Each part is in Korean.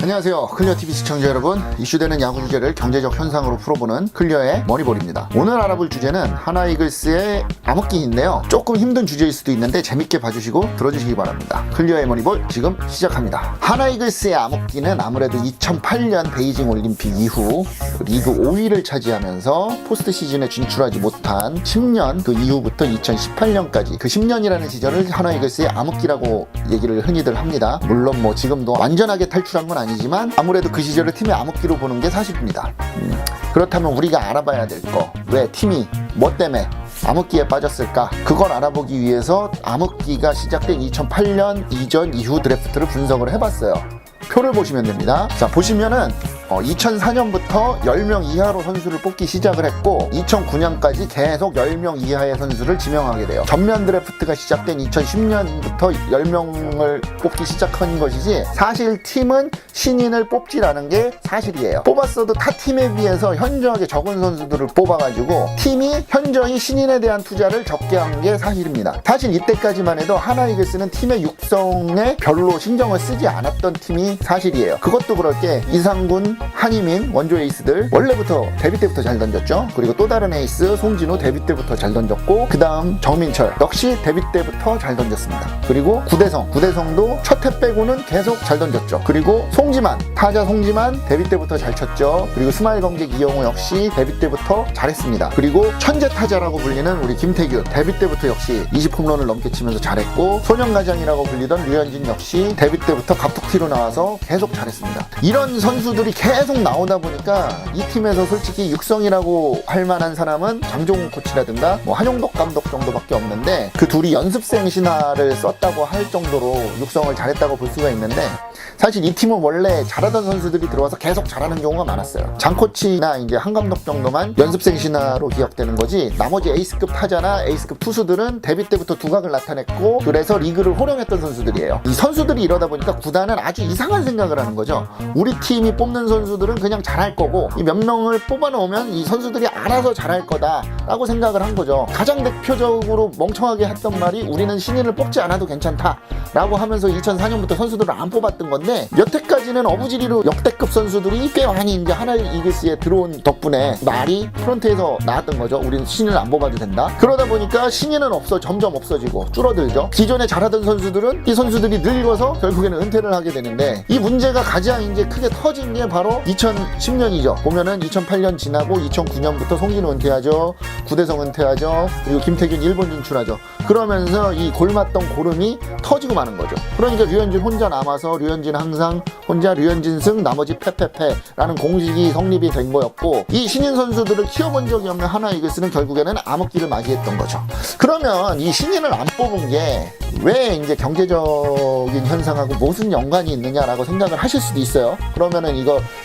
안녕하세요. 클리어TV 시청자 여러분, 이슈되는 야구 주제를 경제적 현상으로 풀어보는 클리어의 머니볼입니다. 오늘 알아볼 주제는 하나이글스의 암흑기인데요, 조금 힘든 주제일 수도 있는데 재밌게 봐주시고 들어주시기 바랍니다. 클리어의 머니볼 지금 시작합니다. 하나이글스의 암흑기는 아무래도 2008년 베이징 올림픽 이후 리그 5위를 차지하면서 포스트 시즌에 진출하지 못한 10년 그 이후부터 2018년까지 그 10년이라는 시절을 하나이글스의 암흑기라고 얘기를 흔히들 합니다. 물론 뭐 지금도 완전하게 탈출한 건 아니지만 아무래도 그 시절을 팀의 암흑기로 보는 게 사실입니다. 그렇다면 우리가 알아봐야 될 거, 왜 팀이 뭐 때문에 암흑기에 빠졌을까? 그걸 알아보기 위해서 암흑기가 시작된 2008년 이전 이후 드래프트를 분석을 해봤어요. 표를 보시면 됩니다. 자, 보시면은 2004년부터 10명 이하로 선수를 뽑기 시작을 했고 2009년까지 계속 10명 이하의 선수를 지명하게 돼요. 전면 드래프트가 시작된 2010년부터 10명을 뽑기 시작한 것이지 사실 팀은 신인을 뽑질 않은 게 사실이에요. 뽑았어도 타 팀에 비해서 현저하게 적은 선수들을 뽑아가지고 팀이 현저히 신인에 대한 투자를 적게 한 게 사실입니다. 사실 이때까지만 해도 하나이글스는 팀의 육성에 별로 신경을 쓰지 않았던 팀이 사실이에요. 그것도 그럴 게 이상군, 한희민 원조 에이스들 원래부터 데뷔 때부터 잘 던졌죠. 그리고 또 다른 에이스 송진우 데뷔 때부터 잘 던졌고, 그 다음 정민철 역시 데뷔 때부터 잘 던졌습니다. 그리고 구대성도 첫 해 빼고는 계속 잘 던졌죠. 그리고 타자 송지만 데뷔 때부터 잘 쳤죠. 그리고 스마일 검객 이영호 역시 데뷔 때부터 잘했습니다. 그리고 천재 타자라고 불리는 우리 김태균 데뷔 때부터 역시 20홈런을 넘게 치면서 잘했고, 소년가장이라고 불리던 류현진 역시 데뷔 때부터 갑툭튀로 나와서 계속 잘했습니다. 이런 선수들이 계속 나오다 보니까 이 팀에서 솔직히 육성이라고 할 만한 사람은 장종훈 코치라든가 뭐 한용덕 감독 정도밖에 없는데, 그 둘이 연습생 신화를 썼다고 할 정도로 육성을 잘했다고 볼 수가 있는데, 사실 이 팀은 원래 잘하던 선수들이 들어와서 계속 잘하는 경우가 많았어요. 장 코치나 이제 한 감독 정도만 연습생 신화로 기억되는 거지, 나머지 에이스급 타자나 에이스급 투수들은 데뷔 때부터 두각을 나타냈고 그래서 리그를 호령했던 선수들이에요. 이 선수들이 이러다 보니까 구단은 아주 이상한 생각을 하는 거죠. 우리 팀이 뽑는 선수들은 그냥 잘할 거고 이 몇 명을 뽑아놓으면 이 선수들이 알아서 잘할 거다 라고 생각을 한 거죠. 가장 대표적으로 멍청하게 했던 말이 우리는 신인을 뽑지 않아도 괜찮다 라고 하면서 2004년부터 선수들을 안 뽑았던 건데, 여태까지는 어부지리로 역대급 선수들이 꽤 많이 이제 하나이글스에 들어온 덕분에 말이 프런트에서 나왔던 거죠. 우리는 신인을 안 뽑아도 된다. 그러다 보니까 신인은 점점 없어지고 줄어들죠. 기존에 잘하던 선수들은 이 선수들이 늙어서 결국에는 은퇴를 하게 되는데, 이 문제가 가장 이제 크게 터진 게 바로 2010년이죠. 보면은 2008년 지나고 2009년부터 송진우 은퇴하죠. 구대성 은퇴하죠. 그리고 김태균 일본 진출하죠. 그러면서 이 골맞던 고름이 터지고 마는 거죠. 그러니까 류현진 혼자 남아서 류현진 항상 혼자, 류현진 승 나머지 패패패라는 공식이 성립이 된 거였고, 이 신인 선수들을 키워본 적이 없는 하나이글스는 결국에는 암흑기를 맞이했던 거죠. 그러면 이 신인을 안 뽑은 게 왜 이제 경제적인 현상하고 무슨 연관이 있느냐라고 생각을 하실 수도 있어요. 그러면은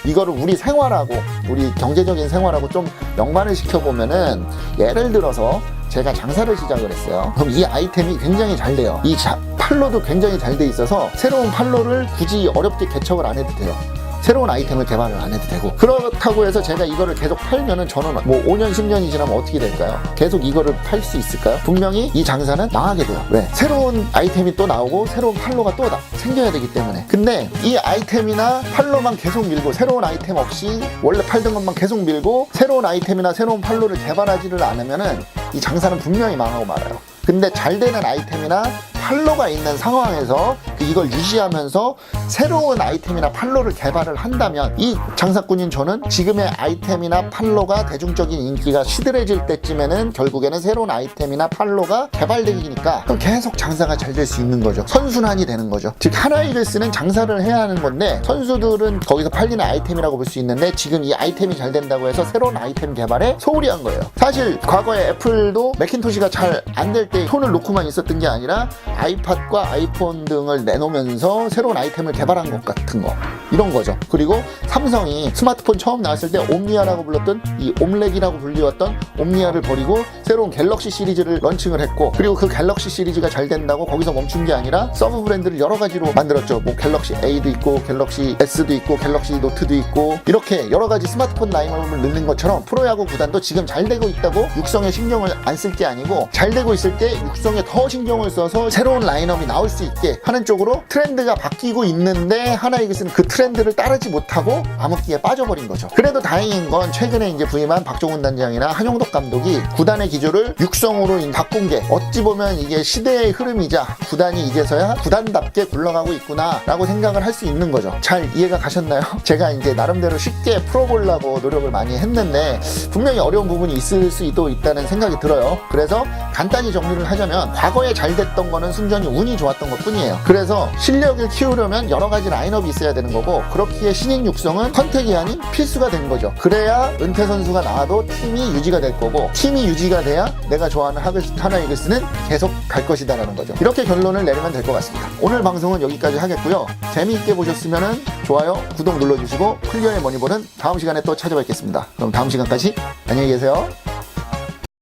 이거를 우리 생활하고, 우리 경제적인 생활하고 좀 연관을 시켜보면은, 예를 들어서 제가 장사를 시작을 했어요. 그럼 이 아이템이 굉장히 잘 돼요. 이 팔로도 굉장히 잘 돼 있어서 새로운 팔로를 굳이 어렵게 개척을 안 해도 돼요. 새로운 아이템을 개발을 안 해도 되고, 그렇다고 해서 제가 이거를 계속 팔면은 저는 뭐 5년 10년이 지나면 어떻게 될까요? 계속 이거를 팔 수 있을까요? 분명히 이 장사는 망하게 돼요. 왜? 새로운 아이템이 또 나오고 새로운 팔로가 또 생겨야 되기 때문에. 근데 이 아이템이나 팔로만 계속 밀고 새로운 아이템 없이 원래 팔던 것만 계속 밀고 새로운 아이템이나 새로운 팔로를 개발하지를 않으면은 이 장사는 분명히 망하고 말아요. 근데 잘 되는 아이템이나 팔로가 있는 상황에서 이걸 유지하면서 새로운 아이템이나 팔로를 개발을 한다면, 이 장사꾼인 저는 지금의 아이템이나 팔로가 대중적인 인기가 시들해질 때쯤에는 결국에는 새로운 아이템이나 팔로가 개발되기니까 계속 장사가 잘 될 수 있는 거죠. 선순환이 되는 거죠. 즉 하나이글스는 장사를 해야 하는 건데, 선수들은 거기서 팔리는 아이템이라고 볼 수 있는데, 지금 이 아이템이 잘 된다고 해서 새로운 아이템 개발에 소홀히 한 거예요. 사실 과거에 애플도 매킨토시가 잘 안 될 때 손을 놓고만 있었던 게 아니라 아이팟과 아이폰 등을 내놓으면서 새로운 아이템을 개발한 것 같은 거. 이런 거죠. 그리고 삼성이 스마트폰 처음 나왔을 때 옴니아라고 불렀던 이 옴렉이라고 불리웠던 옴니아를 버리고 새로운 갤럭시 시리즈를 런칭을 했고, 그리고 그 갤럭시 시리즈가 잘 된다고 거기서 멈춘 게 아니라 서브 브랜드를 여러 가지로 만들었죠. 뭐 갤럭시 A도 있고 갤럭시 S도 있고 갤럭시 노트도 있고, 이렇게 여러 가지 스마트폰 라인업을 넣는 것처럼 프로야구 구단도 지금 잘 되고 있다고 육성에 신경을 안 쓸 게 아니고, 잘 되고 있을 때 육성에 더 신경을 써서 새로운 라인업이 나올 수 있게 하는 쪽으로 트렌드가 바뀌고 있는데, 하나이글스는 그 트렌드를 따르지 못하고 암흑기에 빠져버린 거죠. 그래도 다행인 건 최근에 이제 부임한 박종훈 단장이나 한용덕 감독이 구단의 기조를 육성으로 바꾼 게, 어찌 보면 이게 시대의 흐름이자 구단이 이제서야 구단답게 굴러가고 있구나 라고 생각을 할 수 있는 거죠. 잘 이해가 가셨나요? 제가 이제 나름대로 쉽게 풀어보려고 노력을 많이 했는데 분명히 어려운 부분이 있을 수도 있다는 생각이 들어요. 그래서 간단히 정리를 하자면, 과거에 잘 됐던 거는 순전히 운이 좋았던 것 뿐이에요. 그래서 실력을 키우려면 여러 가지 라인업이 있어야 되는 거고, 그렇기에 신인 육성은 선택이 아닌 필수가 된 거죠. 그래야 은퇴 선수가 나와도 팀이 유지가 될 거고, 팀이 유지가 돼야 내가 좋아하는 하나이글스는 계속 갈 것이다라는 거죠. 이렇게 결론을 내리면 될 것 같습니다. 오늘 방송은 여기까지 하겠고요. 재미있게 보셨으면 좋아요, 구독 눌러주시고, 클리어의 머니볼은 다음 시간에 또 찾아뵙겠습니다. 그럼 다음 시간까지 안녕히 계세요.